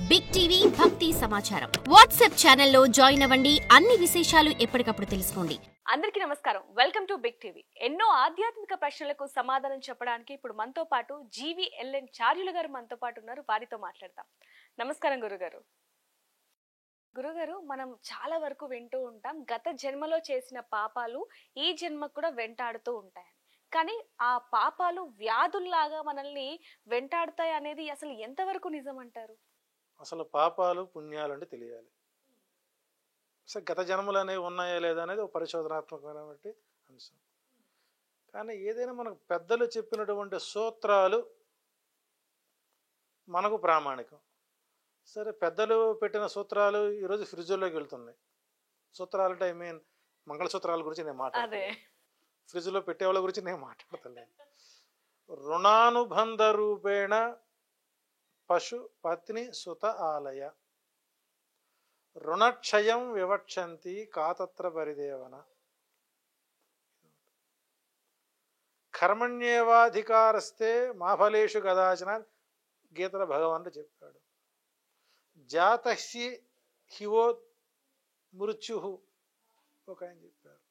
Big TV భక్తి సమాచారం WhatsApp ఛానల్లో జాయిన్ అవ్వండి. అన్ని విశేషాలు ఎప్పటికప్పుడు తెలుసుకోండి. అందరికీ నమస్కారం. Welcome to Big TV. ఎన్నో ఆధ్యాత్మిక ప్రశ్నలకు సమాధానం చెప్పడానికి ఇప్పుడు మనతో పాటు GVLN చార్యుల గారు మనతో పాటు ఉన్నారు. వారితో మాట్లాడతాం. నమస్కారం గురుగారు. గురుగారు, మనం చాలా వరకు వింటూ ఉంటాం గత జన్మలో చేసిన పాపాలు ఈ జన్మకు కూడా వెంటాడుతూ ఉంటాయని. కానీ ఆ పాపాలు వ్యాధుల్లాగా మనల్ని వెంటాడుతాయి అనేది అసలు ఎంతవరకు నిజం అంటారు? అసలు పాపాలు పుణ్యాలు అంటే తెలియాలి. అసలు గత జన్మలు అనేవి ఉన్నాయా లేదా అనేది ఒక పరిశోధనాత్మకమైనటువంటి అంశం. కానీ ఏదైనా మనకు పెద్దలు చెప్పినటువంటి సూత్రాలు మనకు ప్రామాణికం. సరే, పెద్దలు పెట్టిన సూత్రాలు ఈరోజు ఫ్రిడ్జ్లోకి వెళ్తున్నాయి. సూత్రాలు అంటే మంగళసూత్రాల గురించి నేను మాట్లాడతాను. ఫ్రిడ్జ్లో పెట్టేవాళ్ళ గురించి నేను మాట్లాడతలేను. రుణానుబంధ రూపేణ పశు పత్ని సుత ఆలయ రుణక్షయం వివక్షంతి కాతత్ర పరిదేవన కర్మణ్యేవాధికారస్తే మాఫలేషు కదాచన గీతల భగవానుడు చెప్పాడు. జాతహ్యి హివో మృత్యు ఒక ఆయన చెప్పారు.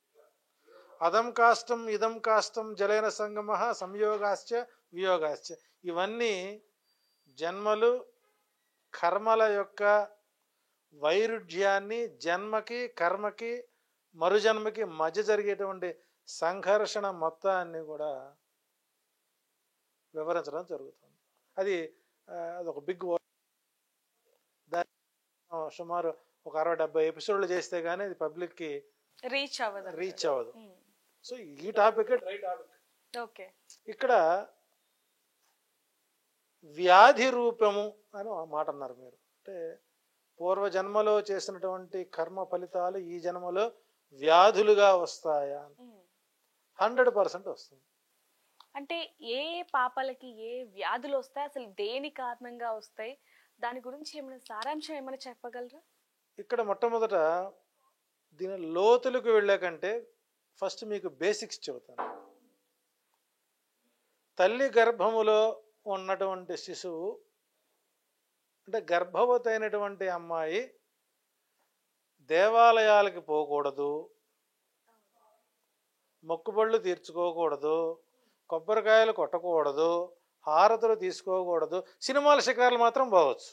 అదం కాష్టం ఇదం కాష్టం జలైన సంగమ సంయోగాశ్చ వియోగాశ్చ. ఇవన్నీ జన్మలు కర్మల యొక్క వైరుధ్యాన్ని, జన్మకి కర్మకి మరుజన్మకి మధ్య జరిగేటువంటి సంఘర్షణ మొత్తాన్ని కూడా వివరించడం జరుగుతుంది. అదొక బిగ్ దాని సుమారు ఒక 60-70 ఎపిసోడ్లు చేస్తే కానీ అది పబ్లిక్కి రీచ్ అవ్వదు. సో ఈ టాపిక్ ఇక్కడ వ్యాధి రూపము అని మాట అన్నారు మీరు. అంటే పూర్వజన్మలో చేసినటువంటి కర్మ ఫలితాలు ఈ జన్మలో వ్యాధులుగా వస్తాయా? 100% వస్తుంది. అంటే ఏ పాపాలకి ఏ వ్యాధులు వస్తాయి, అసలు దేని కారణంగా వస్తాయి, దాని గురించి ఏమైనా సారాంశం ఏమైనా చెప్పగలరా? ఇక్కడ మొట్టమొదట దీని లోతులకు వెళ్ళాకంటే ఫస్ట్ మీకు బేసిక్స్ చెబుతాను. తల్లి గర్భములో ఉన్నటువంటి శిశువు అంటే గర్భవతి అయినటువంటి అమ్మాయి దేవాలయాలకి పోకూడదు, మొక్కుబళ్ళు తీర్చుకోకూడదు, కొబ్బరికాయలు కొట్టకూడదు, హారతులు తీసుకోకూడదు, సినిమాల షికారులు మాత్రం పోవచ్చు.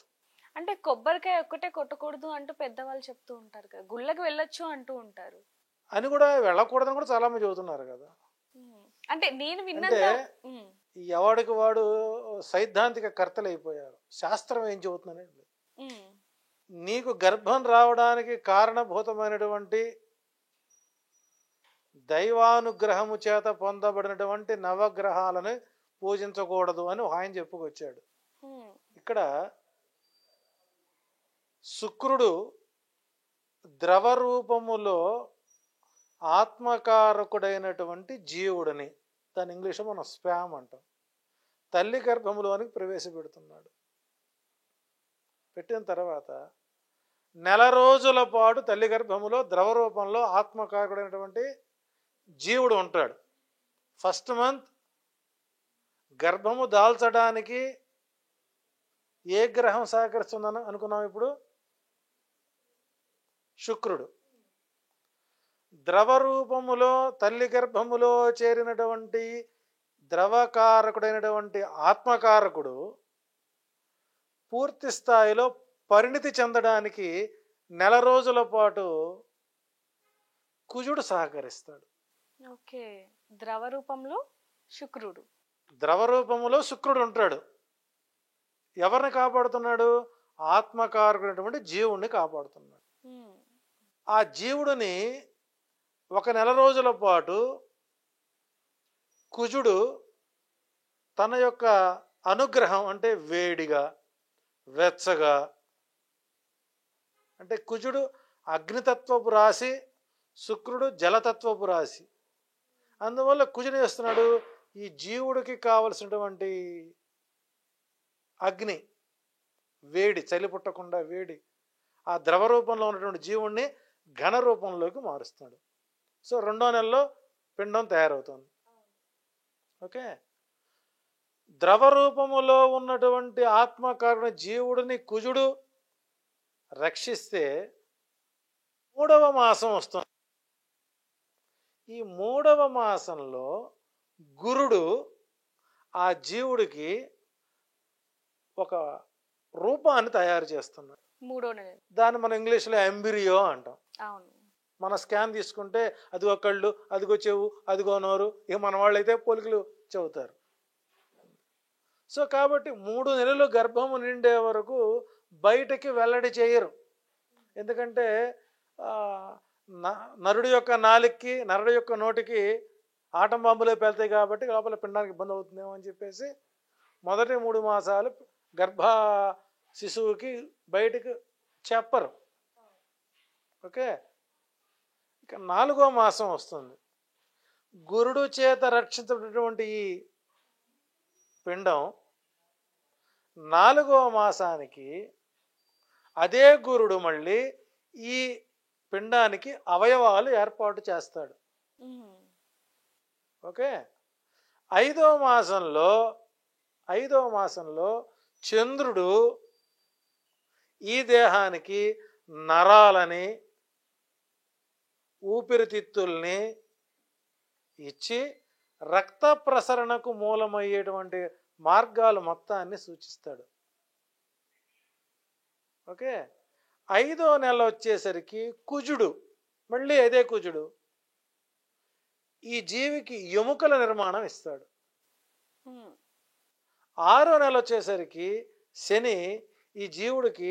అంటే కొబ్బరికాయ ఒక్కటే కొట్టకూడదు అంటూ పెద్దవాళ్ళు చెప్తూ ఉంటారు కదా, గుళ్ళకి వెళ్ళొచ్చు అంటూ ఉంటారు అని కూడా వెళ్ళకూడదని కూడా చాలా మంది చెబుతున్నారు కదా. అంటే నేను అంటే ఎవడికి వాడు సైద్ధాంతిక కర్తలు అయిపోయారు. శాస్త్రం ఏం చెబుతుందనేది, నీకు గర్భం రావడానికి కారణభూతమైనటువంటి దైవానుగ్రహము చేత పొందబడినటువంటి నవగ్రహాలను పూజించకూడదు అని ఆయన చెప్పుకొచ్చాడు. ఇక్కడ శుక్రుడు ద్రవ రూపములో ఆత్మకారకుడైనటువంటి జీవుడిని, దాని ఇంగ్లీష్లో మనం స్పామ్ అంటాం, తల్లి గర్భములోనికి ప్రవేశపెడుతున్నాడు. పెట్టిన తర్వాత నెల రోజుల పాటు తల్లి గర్భములో ద్రవ రూపంలో ఆత్మకారకుడైనటువంటి జీవుడు ఉంటాడు. ఫస్ట్ మంత్ గర్భము దాల్చడానికి ఏ గ్రహం సహకరిస్తుందని అనుకున్నాం? ఇప్పుడు శుక్రుడు. ద్రవ రూపములో తల్లి గర్భములో చేరినటువంటి ద్రవకారకుడైనటువంటి ఆత్మకారకుడు పూర్తి స్థాయిలో పరిణితి చెందడానికి నెల రోజుల పాటు కుజుడు సహకరిస్తాడు. ఓకే, ద్రవ రూపంలో శుక్రుడు, ద్రవ రూపములో శుక్రుడు ఉంటాడు. ఎవరిని కాపాడుతున్నాడు? ఆత్మకారకుడైనటువంటి జీవుడిని కాపాడుతున్నాడు. ఆ జీవుడిని ఒక నెల రోజుల పాటు కుజుడు తన యొక్క అనుగ్రహం అంటే వేడిగా వెచ్చగా, అంటే కుజుడు అగ్నితత్వపు రాశి, శుక్రుడు జలతత్వపు రాశి. అందువల్ల కుజుడు చేస్తున్నాడు ఈ జీవుడికి కావలసినటువంటి అగ్ని, వేడి, చలి పుట్టకుండా వేడి, ఆ ద్రవ రూపంలో ఉన్నటువంటి జీవుణ్ణి ఘన రూపంలోకి మారుస్తాడు. సో 2వ నెలలో పిండం తయారవుతుంది. ఓకే, ద్రవ రూపములో ఉన్నటువంటి ఆత్మకారుని జీవుడిని కుజుడు రక్షిస్తే 3వ మాసం వస్తుంది. ఈ 3వ మాసంలో గురుడు ఆ జీవుడికి ఒక రూపాన్ని తయారు చేస్తున్నాడు. 3వ నెల. దాన్ని మనం ఇంగ్లీష్లో ఎంబ్రియో అంటాం. అవును. మన స్కాన్ తీసుకుంటే అదిగో కళ్ళు, అదిగో చెవు, అదిగో నోరు, ఇక మన వాళ్ళు అయితే పోలికలు చెబుతారు. సో కాబట్టి 3 నెలలు గర్భము నిండే వరకు బయటకి వెల్లడి చేయరు. ఎందుకంటే నరుడి యొక్క నాలుగుకి, నరుడి యొక్క నోటికి ఆటం బాంబులే పెడతాయి కాబట్టి లోపల పిండానికి ఇబ్బంది అవుతుందేమో అని చెప్పేసి మొదటి 3 మాసాలు గర్భ శిశువుకి బయటకు చెప్పరు. ఓకే, ఇక 4వ మాసం వస్తుంది. గురుడు చేత రక్షించబడినటువంటి ఈ పిండం 4వ మాసానికి అదే గురుడు మళ్ళీ ఈ పిండానికి అవయవాలు ఏర్పాటు చేస్తాడు. ఓకే, 5వ మాసంలో చంద్రుడు ఈ దేహానికి నరాలని, ఊపిరితిత్తుల్ని ఇచ్చి రక్త ప్రసరణకు మూలమయ్యేటువంటి మార్గాలు మొత్తాన్ని సూచిస్తాడు. ఓకే, 5వ నెల వచ్చేసరికి కుజుడు, మళ్ళీ అదే కుజుడు ఈ జీవికి ఎముకల నిర్మాణం ఇస్తాడు. 6వ నెల వచ్చేసరికి శని ఈ జీవుడికి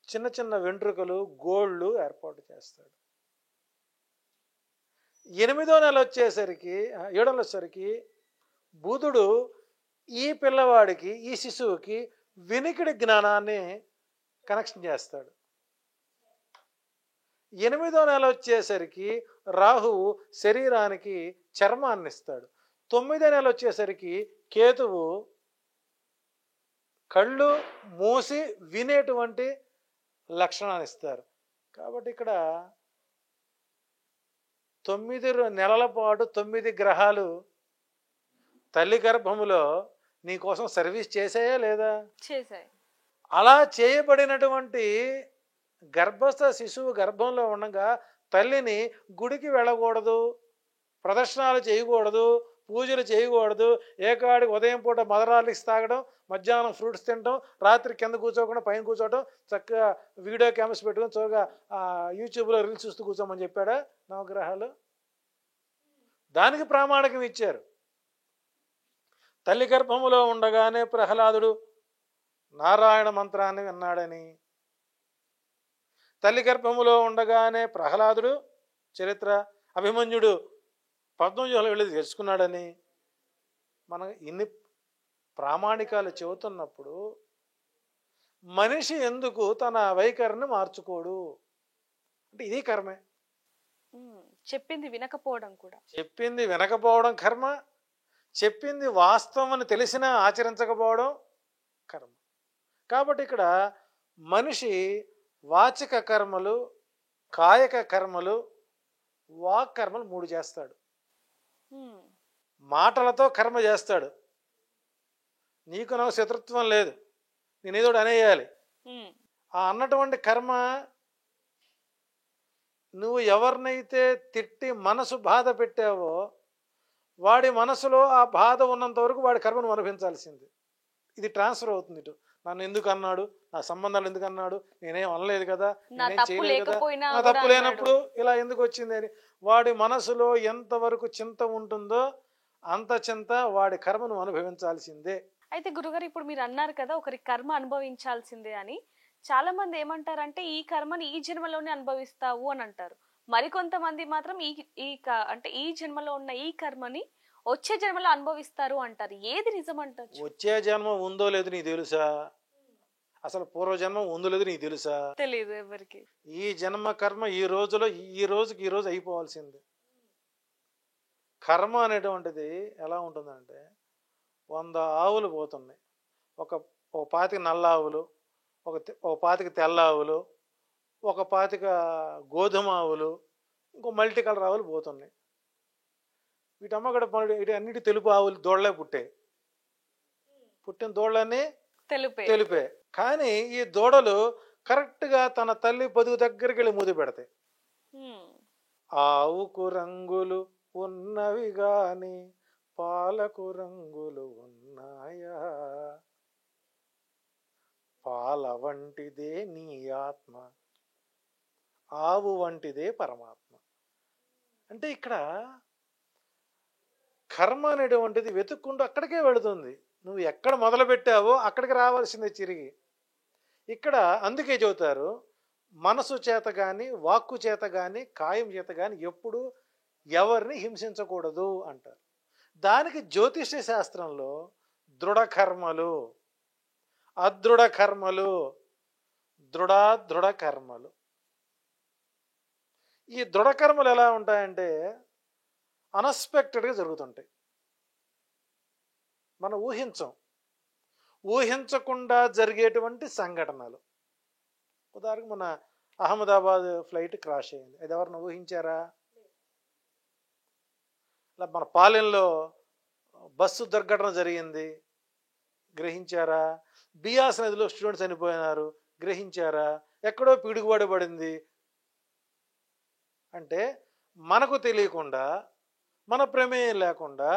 చిన్న చిన్న వెంట్రుకలు, గోళ్ళు ఏర్పాటు చేస్తాడు. 8వ నెల వచ్చేసరికి 7వ నెల వచ్చేసరికి బుధుడు ఈ పిల్లవాడికి, ఈ శిశువుకి వినికిడి జ్ఞానాన్ని కనెక్షన్ చేస్తాడు. 8వ నెల వచ్చేసరికి రాహువు శరీరానికి చర్మాన్ని ఇస్తాడు. 9వ నెల వచ్చేసరికి కేతువు కళ్ళు మూసి వినేటువంటి లక్షణాన్ని ఇస్తారు. కాబట్టి ఇక్కడ 9 నెలల పాటు 9 గ్రహాలు తల్లి గర్భములో నీ కోసం సర్వీస్ చేసాయా లేదా? చేశాయి. అలా చేయబడినటువంటి గర్భస్థ శిశువు గర్భంలో ఉండగా తల్లిని గుడికి వెళ్ళకూడదు, ప్రదర్శనలు చేయకూడదు, పూజలు చేయకూడదు. ఏకాడికి ఉదయం పూట మదరాలిక్స్ తాగడం, మధ్యాహ్నం ఫ్రూట్స్ తినడం, రాత్రి కింద కూర్చోకుండా పైన కూర్చోవడం, చక్కగా వీడియో కెమెరాస్ పెట్టుకుని చక్కగా యూట్యూబ్లో రీల్స్ చూస్తూ కూర్చోమని చెప్పాడా నవగ్రహాలు? దానికి ప్రామాణికం ఇచ్చారు. తల్లి గర్భములో ఉండగానే ప్రహ్లాదుడు నారాయణ మంత్రాన్ని విన్నాడని, తల్లి గర్భములో ఉండగానే ప్రహ్లాదుడు చరిత్ర, అభిమన్యుడు పద్మవ్యూహంలో వెళ్ళి తెలుసుకున్నాడని మనం ఇన్ని ప్రామాణికాలు చెబుతున్నప్పుడు మనిషి ఎందుకు తన వైఖరిని మార్చుకోడు అంటే ఇది కర్మే. చెప్పింది వినకపోవడం కూడా, చెప్పింది వినకపోవడం కర్మ, చెప్పింది వాస్తవం అని తెలిసినా ఆచరించకపోవడం కర్మ. కాబట్టి ఇక్కడ మనిషి వాచిక కర్మలు, కాయక కర్మలు, వాక్ కర్మలు 3 చేస్తాడు. మాటలతో కర్మ చేస్తాడు. నీకు నాకు శత్రుత్వం లేదు, నేను ఏదో అనేయాలి. ఆ అన్నటువంటి కర్మ నువ్వు ఎవరినైతే తిట్టి మనసు బాధ పెట్టావో వాడి మనసులో ఆ బాధ ఉన్నంత వరకు వాడి కర్మను అనుభవించాల్సింది. ఇది ట్రాన్స్ఫర్ అవుతుంది ఇటు. నన్ను ఎందుకు అన్నాడు, నా సంబంధాలు ఎందుకు అన్నాడు, నేనేం అనలేదు కదా, నేనేం చేయలేదు కదా, నా తప్పు లేనప్పుడు ఇలా ఎందుకు వచ్చింది అని వాడి మనసులో ఎంతవరకు చింత ఉంటుందో అంత చింత వాడి కర్మను అనుభవించాల్సిందే. అయితే గురుగారు, ఇప్పుడు మీరు అన్నారు కదా ఒకరి కర్మ అనుభవించాల్సిందే అని. చాలా మంది ఏమంటారంటే ఈ కర్మని ఈ జన్మలోనే అనుభవిస్తావు అని అంటారు. మరికొంతమంది మాత్రం అంటే ఈ జన్మలో ఉన్న ఈ కర్మని వచ్చే జన్మలో అనుభవిస్తారు అంటారు. ఏది నిజం అంటారు? వచ్చే జన్మ ఉందో లేదో నీకు తెలుసా? అసలు పూర్వజన్మ ఉందో లేదో నీకు తెలుసా? తెలియదు ఎవరికి. ఈ జన్మ కర్మ ఈ రోజులో ఈ రోజు అయిపోవాల్సింది. కర్మ అనేటువంటిది ఎలా ఉంటుందంటే 100 ఆవులు పోతున్నాయి, ఒక 25 నల్ల ఆవులు, ఒక 25 తెల్ల ఆవులు, ఒక 25 గోధుమ ఆవులు, ఇంకో మల్టీ కలర్ ఆవులు పోతున్నాయి. వీటమ్మ కూడా ఇటు అన్నిటి తెలుపు ఆవులు దోళ్లే పుట్టాయి. పుట్టిన దోళ్ళన్నీ తెలిపే. కానీ ఈ దూడలు కరెక్ట్గా తన తల్లి పొదుగు దగ్గరికి వెళ్ళి ముద్దు పెడతాయి. హ్మ్. ఆవుకు రంగులు ఉన్నవి గాని పాలకు రంగులు ఉన్నాయా, పాల వంటిదే నీ ఆత్మ, ఆవు వంటిదే పరమాత్మ. అంటే ఇక్కడ కర్మ అనేటువంటిది వెతుక్కుంటూ అక్కడికే వెళుతుంది. నువ్వు ఎక్కడ మొదలు పెట్టావో అక్కడికి రావాల్సిందే తిరిగి. ఇక్కడ అందుకే చెబుతారు, మనసు చేత కానీ వాక్కు చేత కానీ కాయం చేత కానీ ఎప్పుడు ఎవరిని హింసించకూడదు అంటారు. దానికి జ్యోతిష్య శాస్త్రంలో దృఢ కర్మలు, అదృఢ కర్మలు, దృఢ కర్మలు. ఈ దృఢ కర్మలు ఎలా ఉంటాయంటే అన్ఎక్స్పెక్టెడ్గా జరుగుతుంటాయి. మనం ఊహించకుండా జరిగేటువంటి సంఘటనలు. ఉదాహరణకు మన అహ్మదాబాద్ ఫ్లైట్ క్రాష్ అయింది. అది ఎవరిని ఊహించారా? ఇలా మన పాలెంలో బస్సు దుర్ఘటన జరిగింది, గ్రహించారా? బియాస్ నదిలో స్టూడెంట్స్ చనిపోయినారు, గ్రహించారా? ఎక్కడో పిడుగుబడి పడింది అంటే మనకు తెలియకుండా, మన ప్రమేయం లేకుండా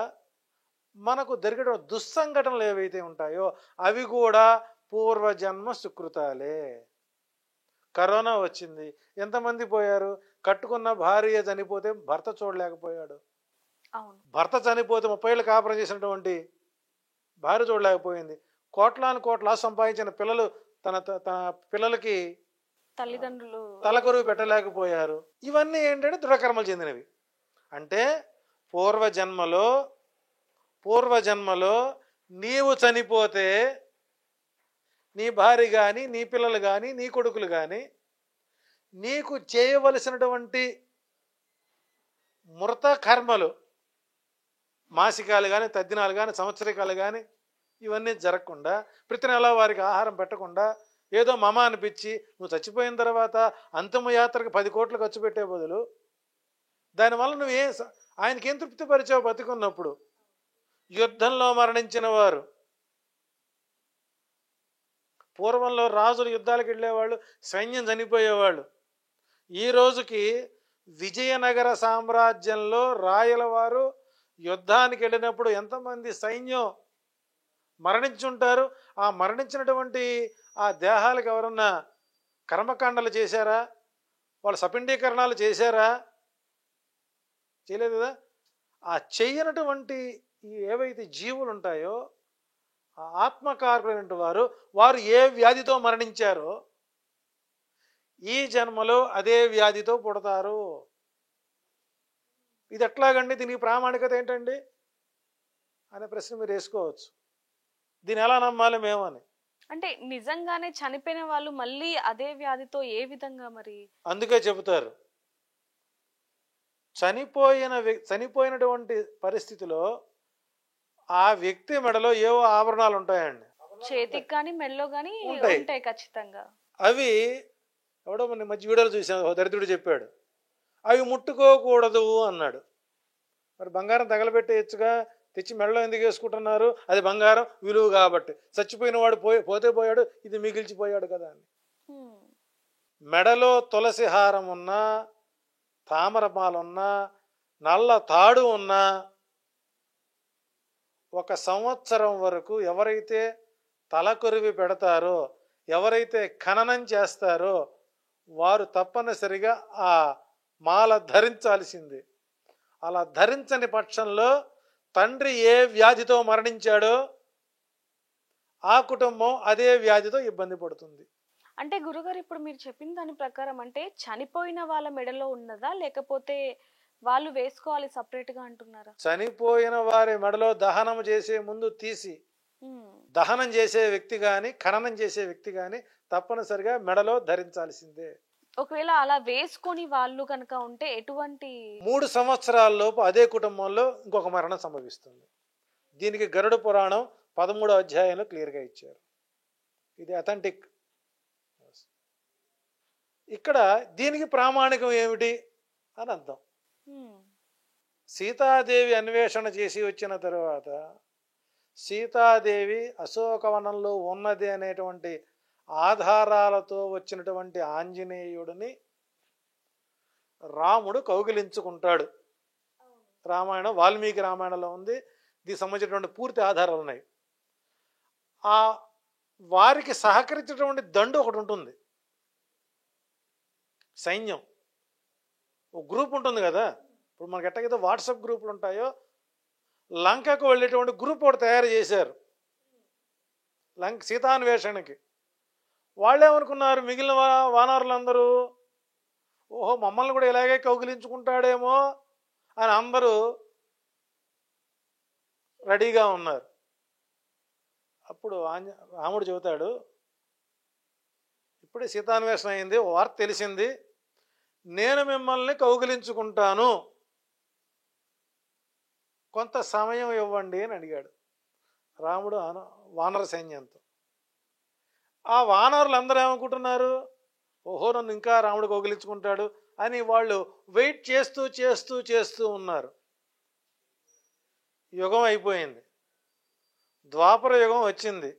మనకు జరిగే దుస్సంఘటనలు ఏవైతే ఉంటాయో అవి కూడా పూర్వజన్మ సుకృతాలే. కరోనా వచ్చింది, ఎంతమంది పోయారు? కట్టుకున్న భార్య చనిపోతే భర్త చూడలేకపోయాడు. భర్త చనిపోతే 30 ఏళ్ళు కాపురం చేసినటువంటి భార్య చూడలేకపోయింది. కోట్ల సంపాదించిన పిల్లలు తన పిల్లలకి తల్లిదండ్రులు తలకొరువు పెట్టలేకపోయారు. ఇవన్నీ ఏంటంటే దృఢకర్మలు చెందినవి. అంటే పూర్వజన్మలో నీవు చనిపోతే నీ భార్య కానీ, నీ పిల్లలు కానీ, నీ కొడుకులు కానీ నీకు చేయవలసినటువంటి మృత కర్మలు, మాసికాలు కానీ, తద్దినాలు కానీ, సంవత్సరికాలు కానీ ఇవన్నీ జరగకుండా, ప్రతి నెల వారికి ఆహారం పెట్టకుండా, ఏదో మమ అనిపించి నువ్వు చచ్చిపోయిన తర్వాత అంతిమ యాత్రకు 10 కోట్లు ఖర్చు పెట్టే బదులు దానివల్ల ఆయనకేం తృప్తిపరిచావు బతికున్నప్పుడు? యుద్ధంలో మరణించిన వారు, పూర్వంలో రాజులు యుద్ధాలకు వెళ్ళేవాళ్ళు, సైన్యం చనిపోయేవాళ్ళు. ఈ రోజుకి విజయనగర సామ్రాజ్యంలో రాయల వారు యుద్ధానికి వెళ్ళినప్పుడు ఎంతమంది సైన్యం మరణించుంటారు? ఆ మరణించినటువంటి ఆ దేహాలకు ఎవరన్నా కర్మకాండలు చేశారా? వాళ్ళు సపిండీకరణాలు చేశారా? చేయలేదు కదా. ఆ చెయ్యనటువంటి ఏవైతే జీవులు ఉంటాయో ఆ ఆత్మకారకులైన వారు ఏ వ్యాధితో మరణించారో ఈ జన్మలో అదే వ్యాధితో పుడతారు. ఇది ఎట్లాగండి? దీనికి ప్రామాణికత ఏంటండి అనే ప్రశ్న మీరు వేసుకోవచ్చు. దీన్ని ఎలా నమ్మాలి మేము అని. అంటే నిజంగానే చనిపోయిన వాళ్ళు మళ్ళీ అదే వ్యాధితో ఏ విధంగా మరి? అందుకే చెబుతారు, చనిపోయినటువంటి పరిస్థితిలో ఆ వ్యక్తి మెడలో ఏవో ఆభరణాలు ఉంటాయండి, చేతికి కానీ మెడలో కానీ ఉంటాయి ఖచ్చితంగా. అవి ఎవడో మన మధ్య వీడియోలు చూసాను, దరిద్రుడు చెప్పాడు, అవి ముట్టుకోకూడదు అన్నాడు. మరి బంగారం తగలబెట్టేయచ్చుగా, తెచ్చి మెడలో ఎందుకు వేసుకుంటున్నారు? అది బంగారం విలువ కాబట్టి. చచ్చిపోయిన వాడు పోతే పోయాడు, ఇది మిగిల్చిపోయాడు కదా అని. మెడలో తులసి హారం ఉన్నా, తామరమాలున్నా, నల్ల తాడు ఉన్నా 1 సంవత్సరం వరకు ఎవరైతే తలకొరివి పెడతారో, ఎవరైతే ఖననం చేస్తారో వారు తప్పనిసరిగా ఆ మాల ధరించాల్సింది. అలా ధరించని పక్షంలో తండ్రి ఏ వ్యాధితో మరణించాడో ఆ కుటుంబం అదే వ్యాధితో ఇబ్బంది పడుతుంది. అంటే గురుగారు, ఇప్పుడు మీరు చెప్పిన దాని ప్రకారం అంటే చనిపోయిన వాళ్ళ మెడలో ఉన్నదా, లేకపోతే వాళ్ళు వేసుకోవాలి సపరేట్ గా అంటున్నారా? చనిపోయిన వారి మెడలో దహనం చేసే ముందు తీసి దహనం చేసే వ్యక్తి కానీ, ఖననం చేసే వ్యక్తి కానీ తప్పనిసరిగా మెడలో ధరించాల్సిందే. ఒకవేళ అలా వేసుకొని వాళ్ళు కనుక ఉంటే ఎటువంటి 3 సంవత్సరాల లోపు అదే కుటుంబంలో ఇంకొక మరణం సంభవిస్తుంది. దీనికి గరుడ పురాణం 13వ అధ్యాయంలో క్లియర్గా ఇచ్చారు. ఇది అథెంటిక్. ఇక్కడ దీనికి ప్రామాణికం ఏమిటి అని అర్థం. సీతాదేవి అన్వేషణ చేసి వచ్చిన తరువాత సీతాదేవి అశోకవనంలో ఉన్నది అనేటువంటి ఆధారాలతో వచ్చినటువంటి ఆంజనేయుడిని రాముడు కౌగిలించుకుంటాడు. రామాయణం వాల్మీకి రామాయణంలో ఉంది. దీనికి సంబంధించినటువంటి పూర్తి ఆధారాలు ఉన్నాయి. ఆ వారికి సహకరించేటువంటి దండు ఒకటి ఉంటుంది, సైన్యం. ఒక గ్రూప్ ఉంటుంది కదా, ఇప్పుడు మనకి ఎట్టగైతే వాట్సాప్ గ్రూపులు ఉంటాయో లంకకు వెళ్ళేటువంటి గ్రూప్ ఒకటి తయారు చేశారు సీతాన్వేషణకి. వాళ్ళేమనుకున్నారు, మిగిలిన వానరులందరూ ఓహో మమ్మల్ని కూడా ఇలాగే కౌగిలించుకుంటాడేమో అని అందరూ రెడీగా ఉన్నారు. అప్పుడు రాముడు చెబుతాడు, ఇప్పుడే సీతాన్వేషణ అయింది, వార్త తెలిసింది, నేను మిమ్మల్ని కౌగిలించుకుంటాను, కొంత సమయం ఇవ్వండి అని అడిగాడు రాముడు వానర సైన్యంతో. ఆ వానరులు అందరూ ఏమనుకుంటున్నారు, ఓహో నన్ను ఇంకా రాముడు కౌగిలించుకుంటాడు అని వాళ్ళు వెయిట్ చేస్తూ చేస్తూ చేస్తూ ఉన్నారు. యుగం అయిపోయింది, ద్వాపర యుగం వచ్చింది.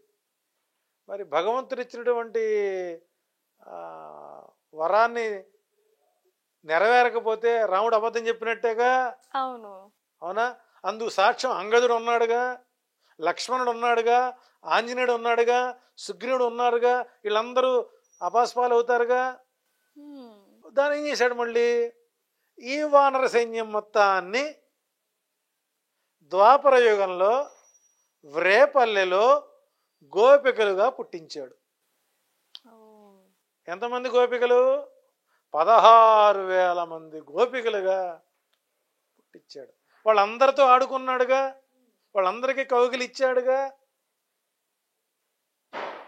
మరి భగవంతుడు ఇచ్చినటువంటి వరాన్ని నెరవేరకపోతే రాముడు అబద్ధం చెప్పినట్టేగా. అవునా? అందుకు సాక్ష్యం అంగదుడు ఉన్నాడుగా, లక్ష్మణుడు ఉన్నాడుగా, ఆంజనేయుడు ఉన్నాడుగా, సుగ్రీవుడు ఉన్నాడుగా, వీళ్ళందరూ అపాస్పాలు అవుతారుగా. దాన్ని ఏం చేశాడు, మళ్ళీ ఈ వానర సైన్యం మొత్తాన్ని ద్వాపర యుగంలో వ్రేపల్లెలో గోపికలుగా పుట్టించాడు. ఎంతమంది గోపికలు? 16,000 మంది గోపికలుగా పుట్టించాడు. వాళ్ళందరితో ఆడుకున్నాడుగా, వాళ్ళందరికీ కౌగిలి ఇచ్చాడుగా.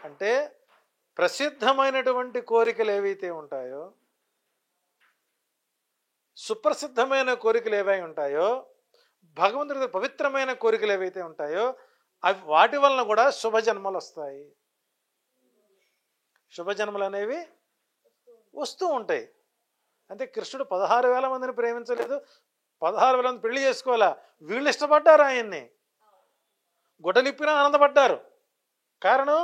అంటే ప్రసిద్ధమైనటువంటి కోరికలు ఏవైతే ఉంటాయో, సుప్రసిద్ధమైన కోరికలు ఏవై ఉంటాయో, భగవంతుడి పవిత్రమైన కోరికలు ఏవైతే ఉంటాయో అవి వాటి వలన కూడా శుభజన్మలు వస్తాయి. శుభజన్మలు అనేవి వస్తూ ఉంటాయి. అంటే కృష్ణుడు 16,000 మందిని ప్రేమించలేదు, 16,000 మంది పెళ్లి చేసుకోవాలా, వీళ్ళు ఇష్టపడ్డారు ఆయన్ని, గుడ్డలిప్పినా ఆనందపడ్డారు. కారణం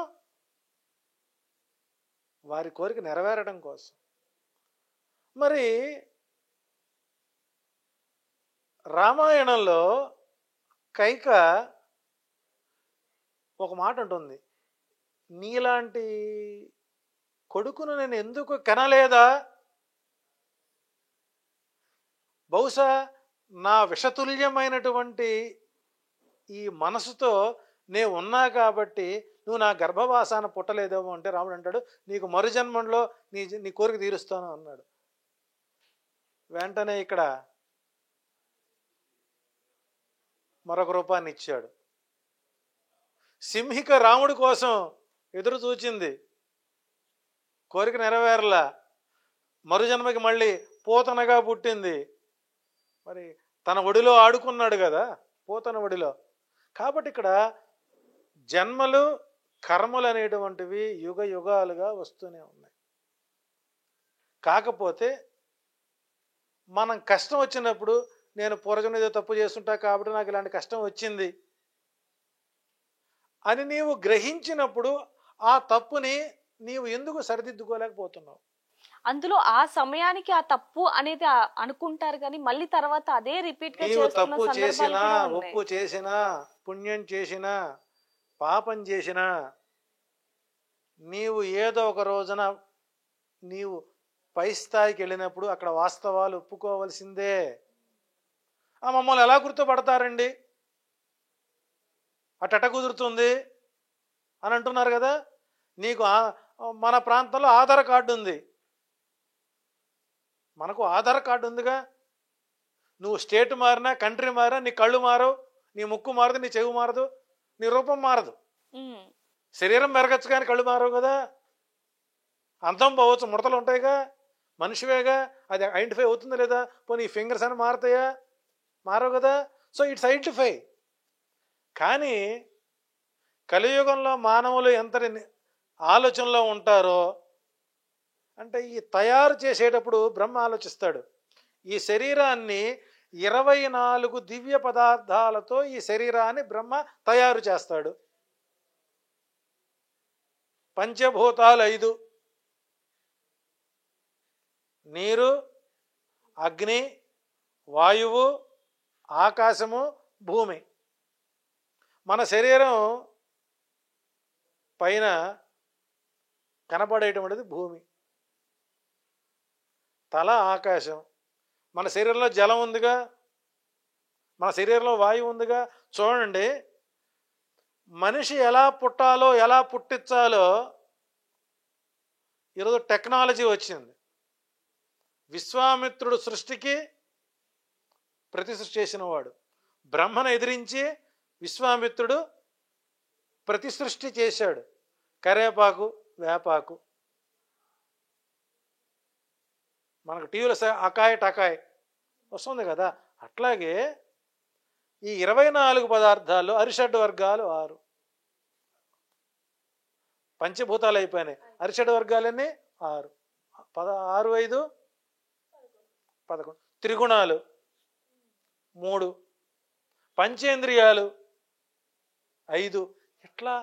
వారి కోరిక నెరవేరడం కోసం. మరి రామాయణంలో కైక ఒక మాట ఉంటుంది, నీలాంటి కొడుకును నేను ఎందుకు కనలేదా, బహుశా నా విషతుల్యమైనటువంటి ఈ మనసుతో నేను ఉన్నా కాబట్టి నువ్వు నా గర్భవాసాన పుట్టలేదేమో అంటే రాముడు అంటాడు, నీకు మరుజన్మంలో నీ కోరిక తీరుస్తాను అన్నాడు. వెంటనే ఇక్కడ మరొక రూపాన్ని ఇచ్చాడు. సింహిక రాముడి కోసం ఎదురు చూచింది, కోరిక నెరవేరలా, మరుజన్మకి మళ్ళీ పూతనగా పుట్టింది. మరి తన ఒడిలో ఆడుకున్నాడు కదా, పూతన ఒడిలో. కాబట్టి ఇక్కడ జన్మలు కర్మలు అనేటువంటివి యుగ యుగాలుగా వస్తూనే ఉన్నాయి. కాకపోతే మనం కష్టం వచ్చినప్పుడు, నేను పూర్వజన్మ ఏదో తప్పు చేస్తుంటా కాబట్టి నాకు ఇలాంటి కష్టం వచ్చింది అని నీవు గ్రహించినప్పుడు ఆ తప్పుని నీవు ఎందుకు సరిదిద్దుకోలేకపోతున్నావు? అందులో ఆ సమయానికి ఆ తప్పు అనేది అనుకుంటారు కానీ మళ్ళీ తర్వాత అదే రిపీట్ గా నీవు తప్పు చేసినా, ఒప్పు చేసినా, పుణ్యం చేసినా, పాపం చేసినా, నీవు ఏదో ఒక రోజున నీవు పై స్థాయికి వెళ్ళినప్పుడు అక్కడ వాస్తవాలు ఒప్పుకోవలసిందే. మమ్మల్ని ఎలా గుర్తుపడతారండి, అటట కుదురుతుంది అని అంటున్నారు కదా. నీకు మన ప్రాంతంలో ఆధార్ కార్డు ఉంది, మనకు ఆధార్ కార్డు ఉందిగా. నువ్వు స్టేట్ మారినా, కంట్రీ మారినా, నీ కళ్ళు మారవు, నీ ముక్కు మారదు, నీ చెవి మారదు, నీ రూపం మారదు. శరీరం మెరగచ్చు కానీ కళ్ళు మారవు కదా. అంతం పోవచ్చు, ముడతలు ఉంటాయిగా, మనిషివేగా, అది ఐడెంటిఫై అవుతుందా లేదా? పోనీ ఈ ఫింగర్స్ అని మారుతాయా? మారవు కదా. So it's identify. కానీ కలియుగంలో మానవులు ఎంత ఆలోచనలో ఉంటారో అంటే, ఈ తయారు చేసేటప్పుడు బ్రహ్మ ఆలోచిస్తాడు, ఈ శరీరాన్ని 24 దివ్య పదార్థాలతో ఈ శరీరాన్ని బ్రహ్మ తయారు చేస్తాడు. పంచభూతాలు 5: నీరు, అగ్ని, వాయువు, ఆకాశము, భూమి. మన శరీరం పైన కనపడేటువంటిది భూమి, తల ఆకాశం. మన శరీరంలో జలం ఉందిగా, మన శరీరంలో వాయువు ఉందిగా. చూడండి, మనిషి ఎలా పుట్టాలో ఎలా పుట్టించాలో ఈరోజు టెక్నాలజీ వచ్చింది. విశ్వామిత్రుడు సృష్టికి ప్రతి సృష్టి చేసిన వాడు. బ్రహ్మను ఎదిరించి విశ్వామిత్రుడు ప్రతి సృష్టి చేశాడు. కరేపాకు, వేపాకు. మనకు టీవీలో అకాయ్ టకాయ్ వస్తుంది కదా. అట్లాగే ఈ 24 పదార్థాల్లో అరిషడ్ వర్గాలు 6. పంచభూతాలు అయిపోయినాయి. అరిషడ్ వర్గాలన్నీ 6. 6, 5, 11. త్రిగుణాలు 3. పంచేంద్రియాలు 5. ఇట్లా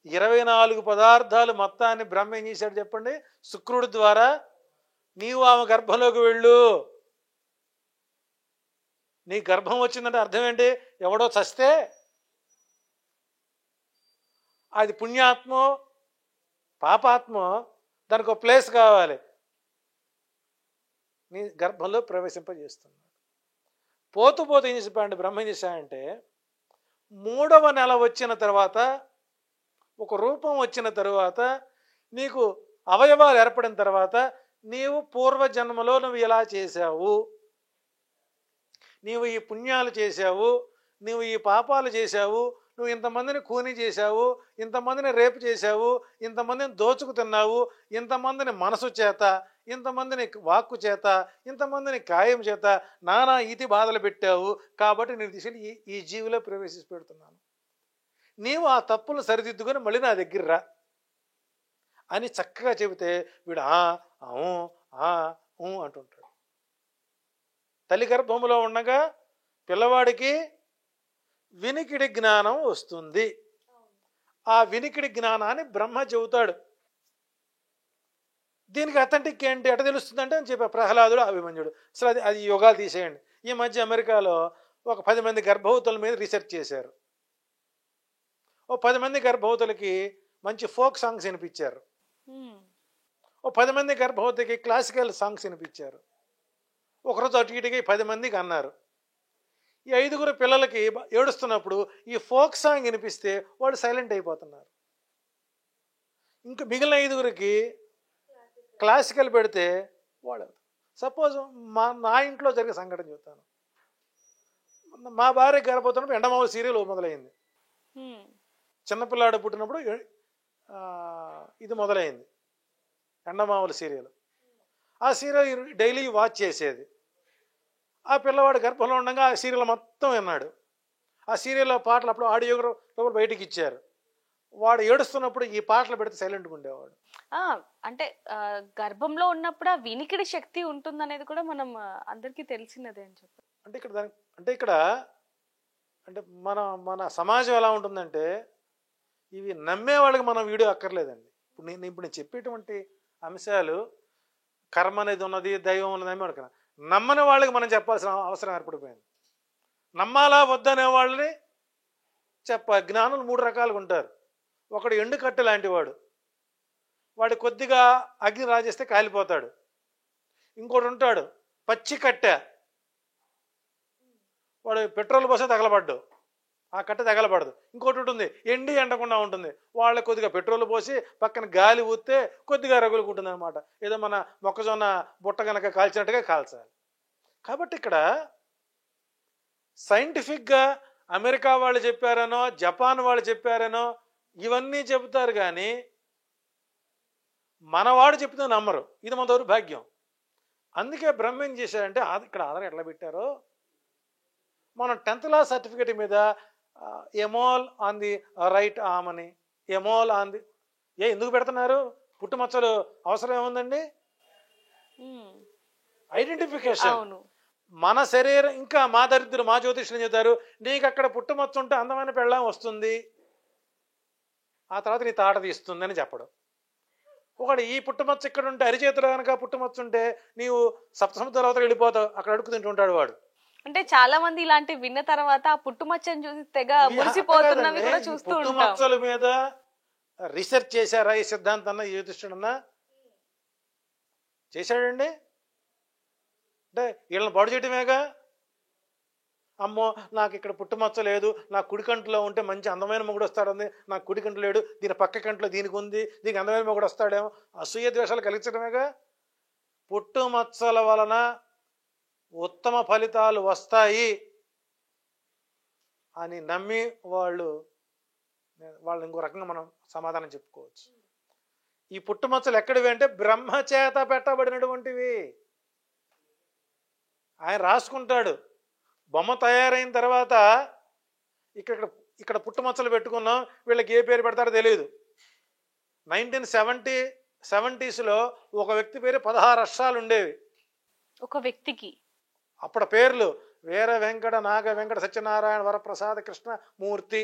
24 పదార్థాలు మొత్తాన్ని బ్రహ్మ ఏం చేశాడు చెప్పండి? శుక్రుడి ద్వారా నీవు ఆమె గర్భంలోకి వెళ్ళు. నీ గర్భం వచ్చిందంటే అర్థం ఏంటి? ఎవడో చస్తే అది పుణ్యాత్మో పాపాత్మో దానికి ఒక ప్లేస్ కావాలి. నీ గర్భంలో ప్రవేశింపజేస్తున్నాడు. పోతూ పోతూ ఏం చేసాడంటే బ్రహ్మ ఏం చేశాడంటే 3వ నెల వచ్చిన తర్వాత, ఒక రూపం వచ్చిన తర్వాత, నీకు అవయవాలు ఏర్పడిన తర్వాత, నీవు పూర్వజన్మలో నువ్వు ఇలా చేశావు, నీవు ఈ పుణ్యాలు చేశావు, నువ్వు ఈ పాపాలు చేశావు, నువ్వు ఇంతమందిని కూని చేశావు, ఇంతమందిని రేపు చేశావు, ఇంతమందిని దోచుకు తిన్నావు, ఇంతమందిని మనసు చేత, ఇంతమందిని వాక్కు చేత, ఇంతమందిని కాయం చేత నానా ఇతి బాధలు పెట్టావు. కాబట్టి నేను తీసుకెళ్ళి ఈ జీవిలో ప్రవేశించి పెడుతున్నాను. నీవు ఆ తప్పులు సరిదిద్దుకొని మళ్ళీ నా దగ్గర రా అని చక్కగా చెబితే వీడు అంటుంటాడు. తల్లి గర్భంలో ఉండగా పిల్లవాడికి వినికిడి జ్ఞానం వస్తుంది. ఆ వినికిడి జ్ఞానాన్ని బ్రహ్మ చెబుతాడు. దీనికి అథెంటిక్ ఏంటి, ఎట తెలుస్తుందంటే అని చెప్పా ప్రహ్లాదుడు, అభిమన్యుడు. అసలు అది యోగాలు తీసేయండి. ఈ మధ్య అమెరికాలో ఒక 10 మంది గర్భవతుల మీద రీసెర్చ్ చేశారు. ఓ 10 మంది గర్భవతులకి మంచి ఫోక్ సాంగ్స్ వినిపించారు. ఓ 10 మంది గర్భవతికి క్లాసికల్ సాంగ్స్ వినిపించారు. ఒకరోజు అటు ఇటుగా 10 మందికి అన్నారు. ఈ 5గురు పిల్లలకి ఏడుస్తున్నప్పుడు ఈ ఫోక్ సాంగ్ వినిపిస్తే వాళ్ళు సైలెంట్ అయిపోతున్నారు. ఇంకా మిగిలిన 5గురికి క్లాసికల్ పెడితే వాళ్ళు. సపోజ్ నా ఇంట్లో జరిగే సంఘటన చెప్తాను. మా భార్య గర్భవతున్నప్పుడు ఎండమావుల సీరియల్ మొదలైంది. చిన్నపిల్లాడు పుట్టినప్పుడు ఇది మొదలైంది, ఎండమావుల సీరియల్. ఆ సీరియల్ డైలీ వాచ్ చేసేది. ఆ పిల్లవాడు గర్భంలో ఉండగా ఆ సీరియల్ మొత్తం విన్నాడు. ఆ సీరియల్లో పాటలు అప్పుడు ఆడియో కూడా బయటికి ఇచ్చారు. వాడు ఏడుస్తున్నప్పుడు ఈ పాటలు పెడితే సైలెంట్గా ఉండేవాడు. అంటే గర్భంలో ఉన్నప్పుడు ఆ వినికిడి శక్తి ఉంటుందనేది కూడా మనం అందరికీ తెలిసినదే అని చెప్పి. ఇక్కడ మన సమాజం ఎలా ఉంటుందంటే, ఇవి నమ్మే వాళ్ళకి మనం వీడియో అక్కర్లేదండి. ఇప్పుడు నేను చెప్పేటువంటి అంశాలు కర్మ అనేది ఉన్నది, దైవం ఉన్నది అని అనుకున్నా. నమ్మని వాళ్ళకి మనం చెప్పాల్సిన అవసరం ఏర్పడిపోయింది. నమ్మాలా వద్దనే వాళ్ళని జ్ఞానులు 3 రకాలుగా ఉంటారు. ఒకడు ఎండు కట్టె లాంటి వాడు, వాడు కొద్దిగా అగ్ని రాజేస్తే కాలిపోతాడు. ఇంకోటి ఉంటాడు పచ్చి కట్టె, వాడు పెట్రోల్ పోస్తే తగలబడ్డు, ఆ కట్టె తగలబడదు. ఇంకోటి ఉంటుంది ఎండి ఎండకుండా ఉంటుంది, వాళ్ళకి కొద్దిగా పెట్రోల్ పోసి పక్కన గాలి ఊస్తే కొద్దిగా రగులుకుంటుంది అనమాట. ఏదో మన మొక్కజొన్న బుట్ట కనుక కాల్చినట్టుగా కాల్చాలి. కాబట్టి ఇక్కడ సైంటిఫిక్గా అమెరికా వాళ్ళు చెప్పారనో జపాన్ వాళ్ళు చెప్పారనో ఇవన్నీ చెబుతారు, కానీ మనవాడు చెప్తే నమ్మరు. ఇది మన దౌర్భాగ్యం. అందుకే బ్రహ్మ ఏం చేశారంటే, ఇక్కడ ఆధారం ఎట్లా పెట్టారో, మనం 10th క్లాస్ సర్టిఫికేట్ మీద ఎమోల్ ఆన్ ది రైట్ ఆర్మ్ అని, ఎమోల్ ఆన్ ది ఎందుకు పెడుతున్నారు? పుట్టుమచ్చలు అవసరం ఏముందండి? ఐడెంటిఫికేషన్. మన శరీరం ఇంకా మా దరిద్రులు మా జ్యోతిష్యులు చెప్తారు, నీకు అక్కడ పుట్టుమచ్చ ఉంటే అందమైన పెళ్ళాం వస్తుంది, ఆ తర్వాత నీ తాట తీస్తుంది అని చెప్పడం. ఒకటి ఈ పుట్టుమచ్చ ఇక్కడ ఉంటే అరిచేతులు కనుక పుట్టుమచ్చ ఉంటే నీవు సప్తసముద్రాల అవతల వెళ్ళిపోతావు, అక్కడ అడుగు తింటుంటాడు వాడు. అంటే చాలా మంది ఇలాంటి విన్న తర్వాత ఆ పుట్టుమచ్చని చూసి తెగ మురిసిపోతున్నవి కూడా చూస్తూ ఉంటాం. పుట్టుమచ్చల మీద రీసెర్చ్ చేశారా ఈ సిద్ధాంతాన్న యుధిష్ఠిరన్నా? చేశాడండి? అంటే వీళ్ళని పాడు చేయటమేగా. అమ్మో నాకు ఇక్కడ పుట్టుమచ్చ లేదు, నా కుడి కంటిలో ఉంటే మంచి అందమైన మొగుడు వస్తాడంది, నాకు కుడి కంటి లేడు, దీని పక్క కంటిలో దీనికి ఉంది, దీనికి అందమైన మొగుడు వస్తాడేమో, అసూయ ద్వేషాలు కలిగించడమేగా. పుట్టుమచ్చల వలన ఉత్తమ ఫలితాలు వస్తాయి అని నమ్మి వాళ్ళని ఇంకో రకంగా మనం సమాధానం చెప్పుకోవచ్చు. ఈ పుట్టుమచ్చలు ఎక్కడివి అంటే బ్రహ్మచేత పెట్టబడినటువంటివి. ఆయన రాసుకుంటాడు. బొమ్మ తయారైన తర్వాత ఇక్కడ పుట్టుమచ్చలు పెట్టుకున్నాం, వీళ్ళకి ఏ పేరు పెడతారో తెలియదు. 1970s ఒక వ్యక్తి పేరు 16 అక్షరాలు ఉండేవి ఒక వ్యక్తికి. అప్పుడు పేర్లు వీర వెంకట నాగ వెంకట సత్యనారాయణ వరప్రసాద కృష్ణ మూర్తి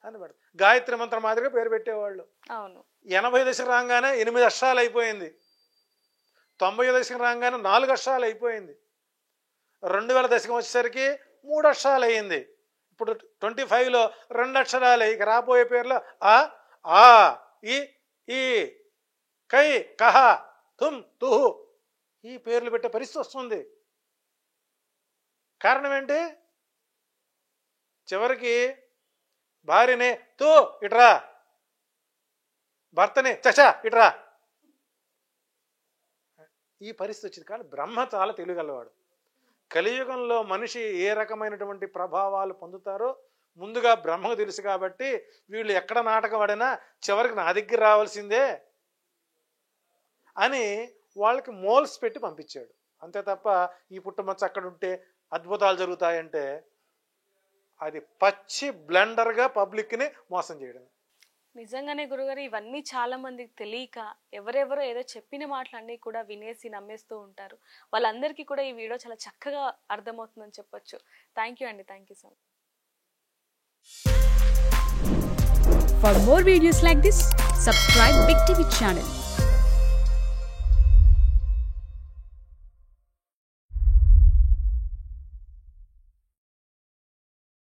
అని పెడతారు. గాయత్రి మంత్రం మాదిరిగా పేరు పెట్టేవాళ్ళు. అవును. 80 దశకు రాగానే 8 అక్షరాలు అయిపోయింది. 90 దశకు రాగానే 4 అక్షరాలు అయిపోయింది. 2000 దశకం వచ్చేసరికి 3 అక్షరాలు అయ్యింది. ఇప్పుడు 25లో 2 అక్షరాలు. ఇక రాబోయే పేర్లు ఆ ఆ ఈ కై కహ తుమ్ తుహు ఈ పేర్లు పెట్టే పరిస్థితి వస్తుంది. కారణం ఏంటి? చివరికి భార్యని తూ ఇట్రా, భర్తని చచా ఇట్రా, ఈ పరిస్థితి వచ్చింది. కానీ బ్రహ్మ చాలా తెలియగలవాడు. కలియుగంలో మనిషి ఏ రకమైనటువంటి ప్రభావాలు పొందుతారో ముందుగా బ్రహ్మకు తెలుసు. కాబట్టి వీళ్ళు ఎక్కడ నాటకం ఆడినా చివరికి నా దగ్గర రావాల్సిందే అని వాళ్ళకి మోల్స్ పెట్టి పంపించాడు. అంతే తప్ప ఈ పుట్టుమచ్చ అక్కడ ఉంటే అద్భుతాలు జరుగుతాయంటే అది పచ్చి బ్లెండర్గా పబ్లిక్ని మోసం చేయడం. నిజంగానే గురుగారు, ఇవన్నీ చాలా మందికి తెలియక ఎవరెవరో ఏదో చెప్పిన మాటలన్నీ కూడా వినేసి నమ్మేస్తూ ఉంటారు. వాళ్ళందరికీ కూడా ఈ వీడియో చాలా చక్కగా అర్థమవుతుందని చెప్పొచ్చు. థ్యాంక్ యూ అండి. Thank you so much. For more videos like this, subscribe Big TV channel.